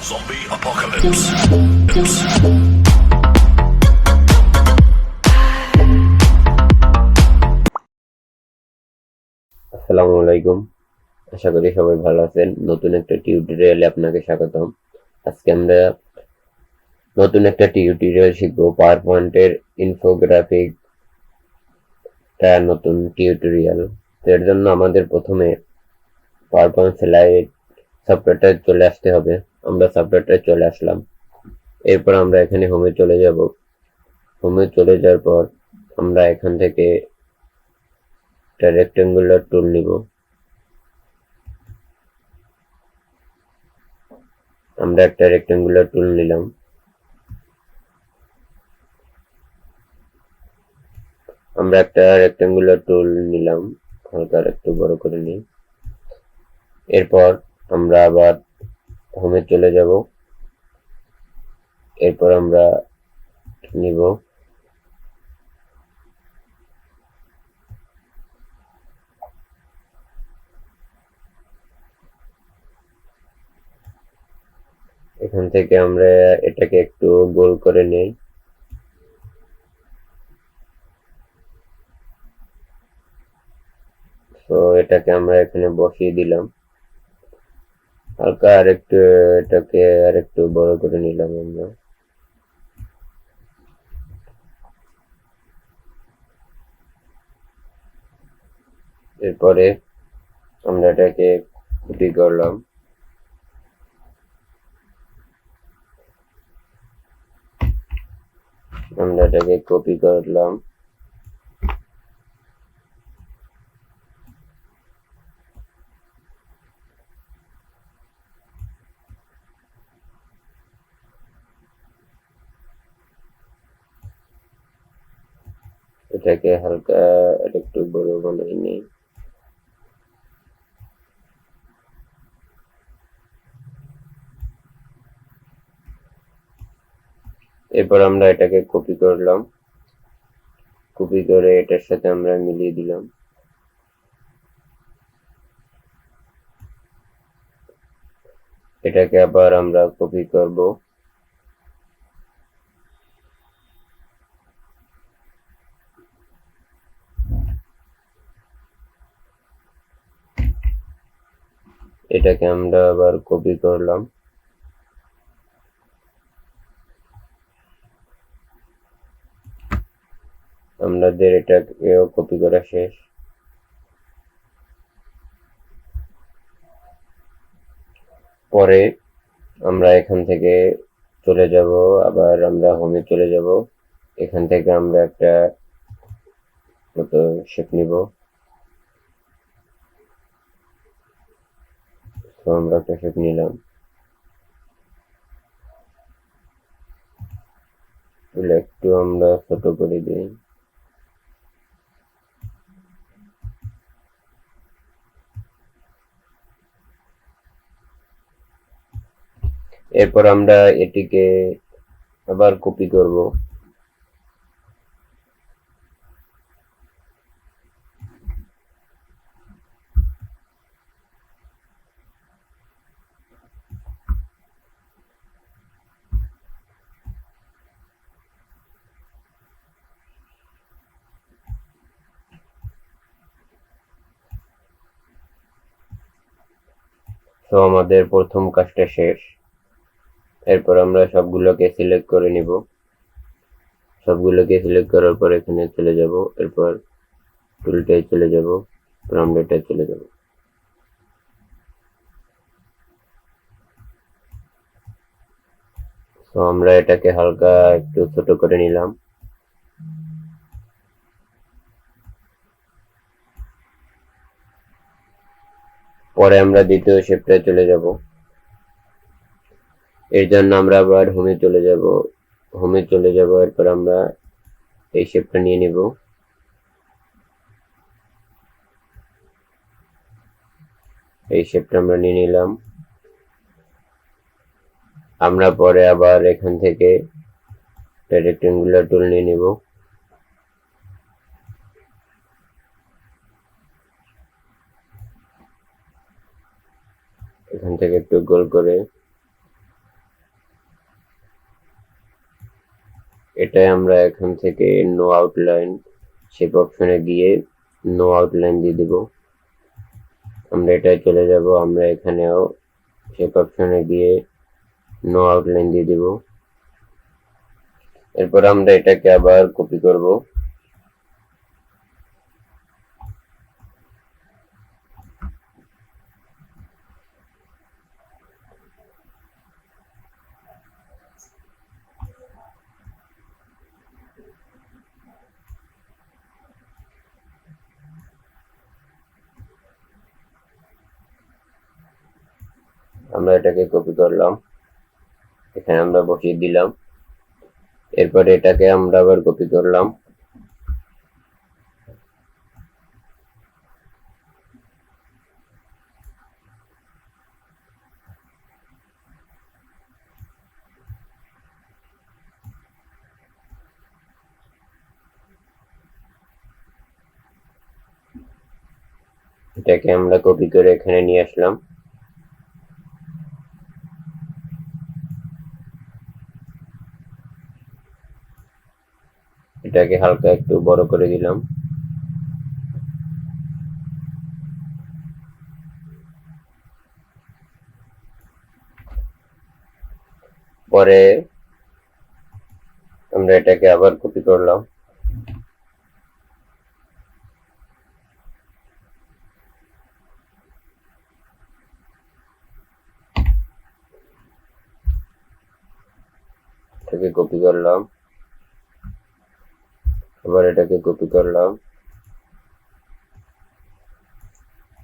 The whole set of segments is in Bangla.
Zombie apocalypse. আসসালামু আলাইকুম। আশা করি সবাই ভালো আছেন। নতুন একটা টিউটোরিয়ালে আপনাকে স্বাগতম। আজকে আমরা নতুন একটা টিউটোরিয়াল শিখবো। পাওয়ার পয়েন্টের ইনফোগ্রাফিক নতুন টিউটোরিয়াল। এর জন্য আমাদের প্রথমে পাওয়ার পয়েন্ট স্লাইড সফটওয়্যারটা চলে আসতে হবে। আমরা সফটওয়্যারটা চলে আসলাম। এরপর আমরা এখানে হোমে চলে যাব। হোমে চলে যাওয়ার পর আমরা এখান থেকে একটা রেক্টেঙ্গুলার টুল নিব। আমরা একটা রেক্টেঙ্গুলার টুল নিলাম। হালকা একটু বড় করে নিই। এরপর আমরা আবার হোমে চলে যাব। এরপর আমরা নিব এখান থেকে আমরা এটাকে একটু গোল করে নেই। তো এটাকে আমরা এখানে বসিয়ে দিলাম। হালকা এটাকে আরেকটু বড় করে নিলাম আমরা। এরপরে আমরা এটাকে কপি করলাম। এটাকে হালকা আরেকটু বড় বানিয়ে নিই। এরপর আমরা এটাকে কপি করলাম। কপি করে এটার সাথে আমরা মিলিয়ে দিলাম। এটাকে আবার আমরা কপি করব। এটাকে আমরা আবার কপি করলাম। আমাদের এটাকেও কপি করা শেষ। পরে আমরা এখান থেকে চলে যাব, আবার আমরা হোমে চলে যাব। এখান থেকে আমরা একটা মতো শেপ নিব। তো আমরা একটা শেপ নিলাম। একটু আমরা ছোট করে দিই। এরপর আমরা এটিকে আবার কপি করব। তো আমাদের প্রথম কাজটা শেষ। এরপর আমরা সবগুলোকে সিলেক্ট করে নিব। সবগুলোকে সিলেক্ট করার পর এখানে চলে যাব। এরপর টুলটায় চলে যাব, রাউন্ডারটায় চলে যাব। তো আমরা এটাকে হালকা একটু ছোট করে নিলাম। পরে আমরা দ্বিতীয় শেপটায় চলে যাব। এর জন্য আমরা আবার হোমে চলে যাব। এরপর আমরা এই শেপটা নিয়ে নিব। এই শেপটা আমরা নিয়ে নিলাম। আমরা পরে আবার এখান থেকে রেক্টেঙ্গুলার টুল নিয়ে নিব। এখান থেকে একটু গোল করে এটাই আমরা এখান থেকে নো আউটলাইন শেপ অপশনে গিয়ে নো আউটলাইন দিয়ে দিব। আমরা এটাই চলে যাব, আমরা এখানেও শেপ অপশনে গিয়ে নো আউটলাইন দিয়ে দিব। এরপর আমরা এটাকে আবার কপি করব। আমরা এটাকে কপি করলাম, এখানে আমরা বসিয়ে দিলাম। এরপর এটাকে আমরা আবার কপি করলাম, এটাকে আমরা কপি করে এখানে নিয়ে আসলাম। এটাকে হালকা একটু বড় করে দিলাম। পরে আমরা এটাকে আবার কপি করলাম, এটাকে কপি করলাম, আবার এটাকে কপি করলাম,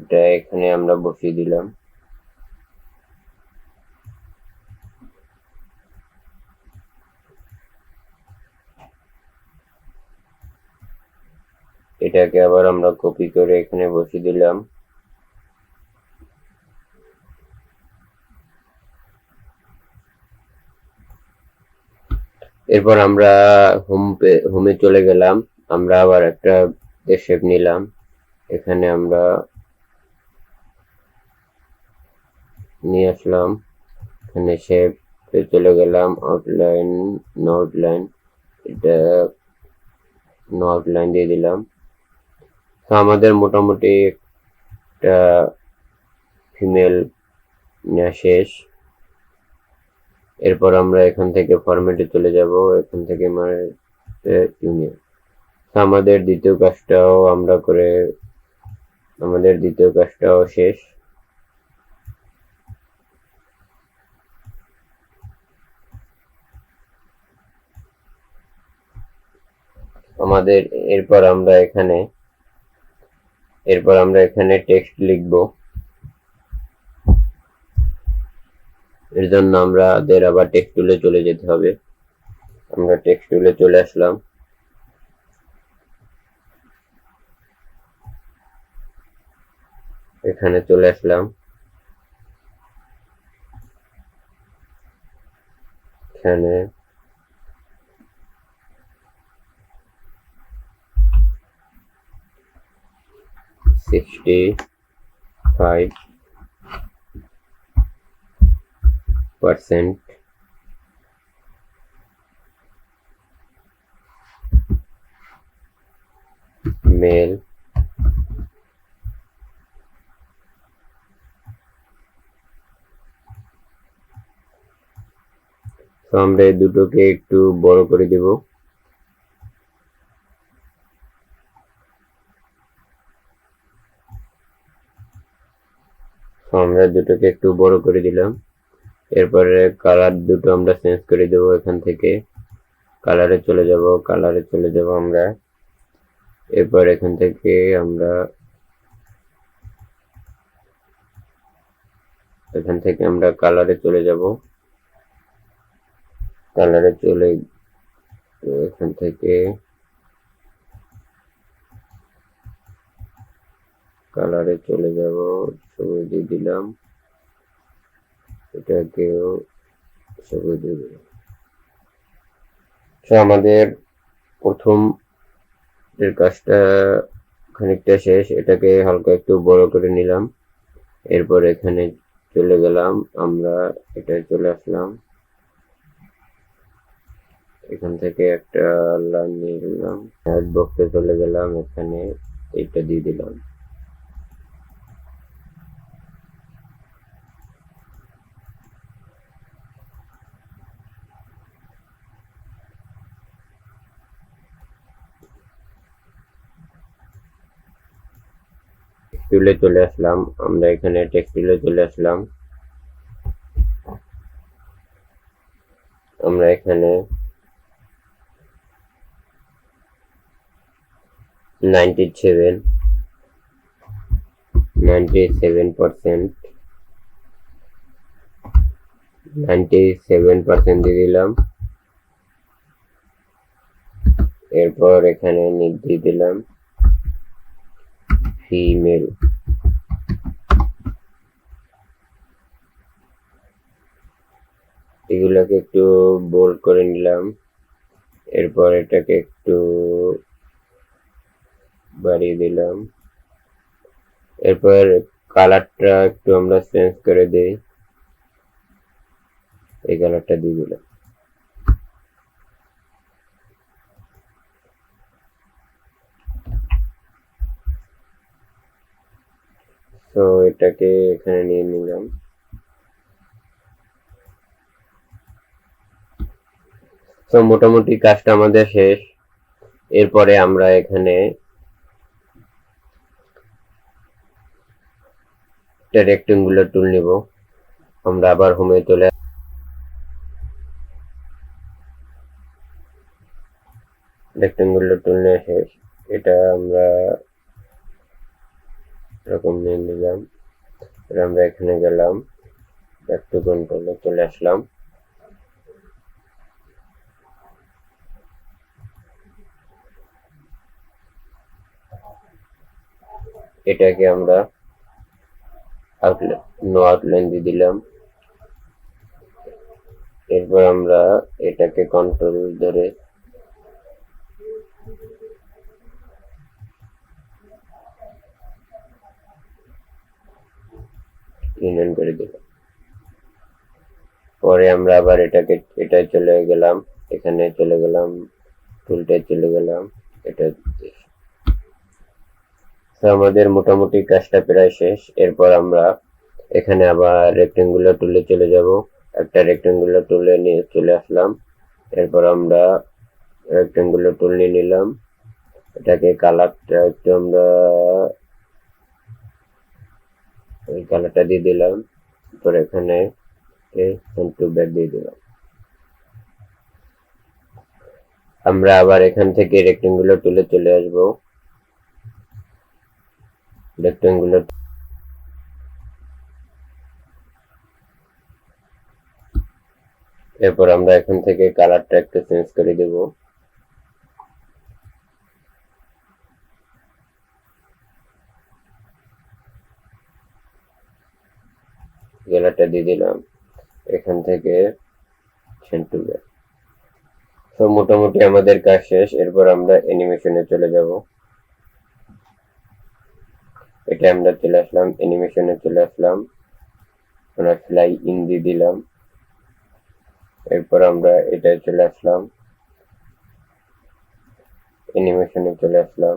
এটা এখানে আমরা বসিয়ে দিলাম। এটাকে আবার আমরা কপি করে এখানে বসিয়ে দিলাম। এরপর আমরা হোমে চলে গেলাম। আমরা আবার একটা শেপ নিলাম, এখানে আমরা নিয়ে আসলাম, এখানে শেপে চলে গেলাম, আউটলাইন নো আউটলাইন, এটা নো আউটলাইন দিয়ে দিলাম। তো আমাদের মোটামুটি একটা ফিমেল নেওয়া শেষ। এরপর আমরা এখান থেকে ফরম্যাটে চলে যাব, এখান থেকে ইউনিয়ন। আমাদের দ্বিতীয় কাজটাও শেষ। আমাদের এরপর আমরা এখানে টেক্সট লিখব। এর জন্য আমাদের আবার টেক্সট টুলে চলে যেতে হবে। আমরা টেক্সট টুলে চলে আসলাম, এখানে চলে আসলাম, এখানে 65% মেল, তো আমরা এই দুটোকে একটু বড় করে দেব। আমরা দুটোকে একটু বড় করে দিলাম। এরপরে কালার দুটো আমরা চেঞ্জ করে দেব, এখান থেকে কালারে চলে যাব আমরা। এরপর এখান থেকে আমরা কালারে চলে যাব, এখান থেকে কালারে চলে যাব, সবুজ দিয়ে দিলাম, এটাকেও সবুজ দিয়ে দিলাম। আমাদের প্রথম এর কাজটা খানিকটা শেষ, এটাকে হালকা একটু বড় করে নিলাম। এরপর এখানে চলে গেলাম, আমরা এটা চলে আসলাম, এখান থেকে একটা লাইন নিয়ে নিলাম, অ্যাড বক্সে চলে গেলাম, এখানে এইটা দিয়ে দিলাম। টুলে চলে আসলাম, আমরা এখানে টেক্সট টুলে চলে আসলাম। আমরা এখানে 97% দিয়ে দিলাম। এরপর এখানে দিয়ে দিলাম ফিমেল। এগুলোকে একটু বোল্ড করে নিলাম। এরপর এটাকে একটু বাড়িয়ে দিলাম। এরপর কালারটা একটু আমরা চেঞ্জ করে দিই, এই কালারটা দিয়ে দিলাম। তো এটাকে এখানে নিয়ে নিলাম। তো মোটামুটি কাজটা আমাদের শেষ। এরপরে আমরা এখানে একটা রেক্টেঙ্গুলার টুল নিব। আমরা আবার হোমে চলে রেক্টেঙ্গুলার টুল নিয়ে শেষ। এটা আমরা এরকম নিয়ে নিলাম। আমরা এখানে গেলাম, ব্যাক টু কন্ট্রোলে চলে আসলাম। এটাকে আমরা নো আউটলাইন দিয়ে দিলাম। এরপর আমরা এটাকে কন্ট্রোল ধরে ইউনিয়ন করে দিলাম। পরে আমরা আবার এটায় চলে গেলাম, এখানে চলে গেলাম, টুলটায় চলে গেলাম, এটা। আমাদের মোটামুটি কাজটা প্রায় শেষ। এরপর আমরা এখানে আবার রেক্টেঙ্গুলার টুলে চলে যাব। একটা রেক্টেঙ্গুলার টুলে নিয়ে চলে আসলাম। এরপর আমরা রেক্টেঙ্গুলার টুল নিয়ে নিলাম। এটাকে কালারটা একটু আমরা ওই কালারটা দিয়ে দিলাম। এরপর এখানে টু ব্যাক দিয়ে দিলাম। আমরা আবার এখান থেকে রেক্টেঙ্গুলার টুলে চলে আসব। রেক্টেঙ্গুলার এরপর আমরা এখান থেকে কালারটা একটু চেঞ্জ করে দেব। কালারটা দিয়ে দিলাম, এখান থেকে টু ব্যাক। তো মোটামুটি আমাদের কাজ শেষ। এরপর আমরা অ্যানিমেশনে চলে যাব। এটা আমরা চলে আসলাম, অ্যানিমেশনে চলে আসলাম, আমরা ফ্লাই ইন দিয়ে দিলাম। এরপর আমরা এটায় চলে আসলাম, অ্যানিমেশনে চলে আসলাম,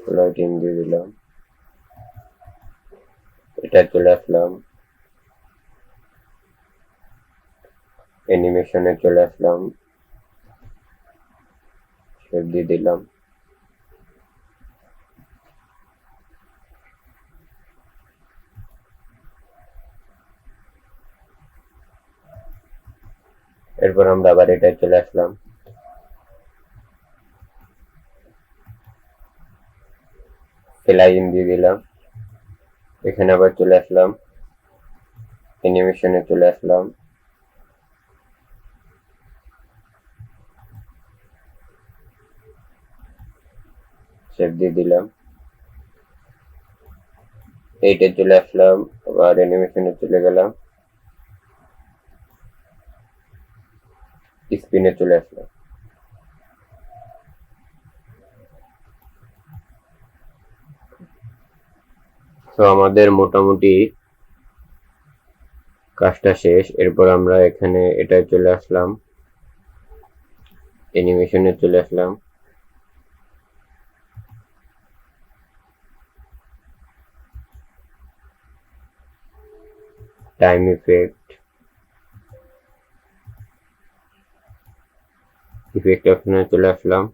ফ্লাইট ইন দিয়ে দিলাম। এটা চলে আসলাম, অ্যানিমেশনে চলে আসলাম, সেভ দিয়ে দিলাম। এরপর আমরা আবার এটায় চলে আসলাম, ফ্লাই ইন দিয়ে দিলাম। এখানে আবার চলে আসলাম, অ্যানিমেশনে চলে আসলাম, সেভ দিয়ে দিলাম। এইটা চলে আসলাম, আবার অ্যানিমেশনে চলে গেলাম, স্ক্রিনে চলে আসলাম। তো আমাদের মোটামুটি কাজটা শেষ। এরপর আমরা এখানে এটা চলে আসলাম, অ্যানিমেশনে চলে আসলাম। টাইম ইফেক্ট অপশনে চলে আসলাম।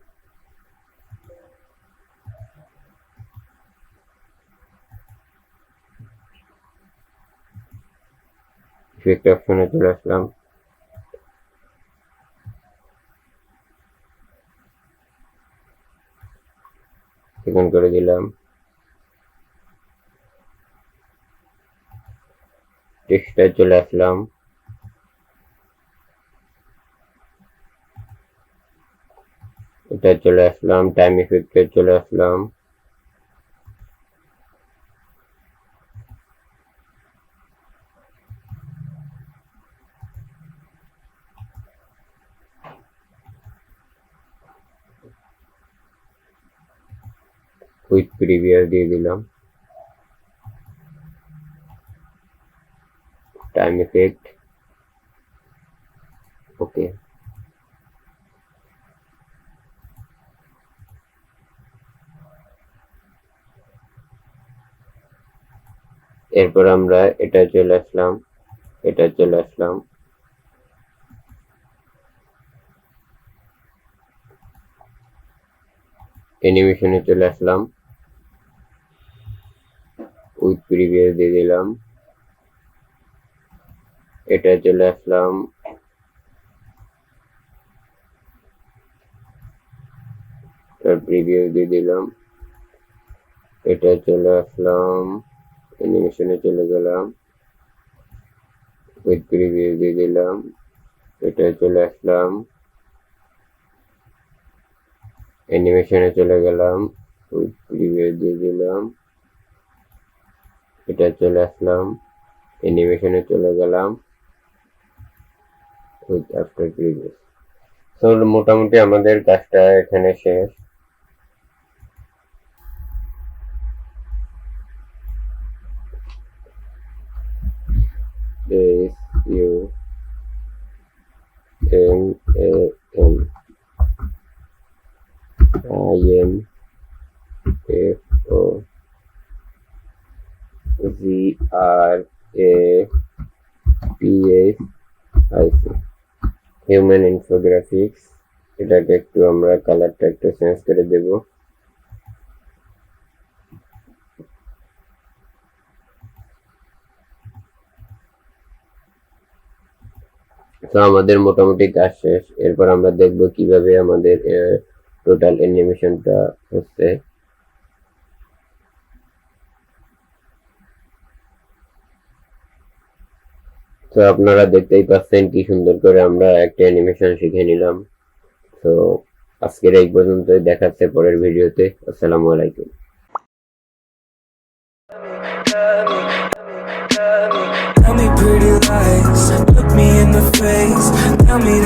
ইফেক্ট অপশনে চলে আসলাম। সেকেন্ড করে দিলাম। টেক্সটে চলে আসলাম। এটা চলে আসলাম, টাইম ইফেক্টে চলে আসলাম। উইথ প্রিভিয়াস দিয়ে দিলাম। টাইম ইফেক্ট, ওকে। এরপর আমরা এটা চলে আসলাম, এটা চলে আসলাম। অ্যানিমেশনে চলে আসলাম, উইথ প্রিভিয়াস দিয়ে দিলাম। এটা চলে আসলাম, প্রিভিয়াস দিয়ে দিলাম। এটা চলে আসলাম, অ্যানিমেশনে চলে গেলাম, উইথ প্রিভিয়াস দিয়ে দিলাম। এটা চলে আসলাম, অ্যানিমেশনে চলে গেলাম, উইথ প্রিভিয়াস দিয়ে দিলাম। এটা চলে আসলাম, অ্যানিমেশনে চলে গেলাম, উইথ আফটার প্রিভিয়াস। তো মোটামুটি আমাদের কাজটা এখানে শেষ। SUMAINFOGRAPHICS, human infographics. এটাকে একটু আমরা কালারটা একটু চেঞ্জ করে দেব। তো আমাদের মোটামুটি কাজ শেষ। এরপর আমরা দেখব কিভাবে আমাদের টোটাল অ্যানিমেশনটা হচ্ছে। তো আপনারা দেখতেই পাচ্ছেন কি সুন্দর করে আমরা একটা অ্যানিমেশন শিখে নিলাম। তো আজকের এই পর্যন্তই, দেখাচ্ছে পরের ভিডিওতে। আসসালামু আলাইকুম। Tell me pretty lies, look me in the face, tell me that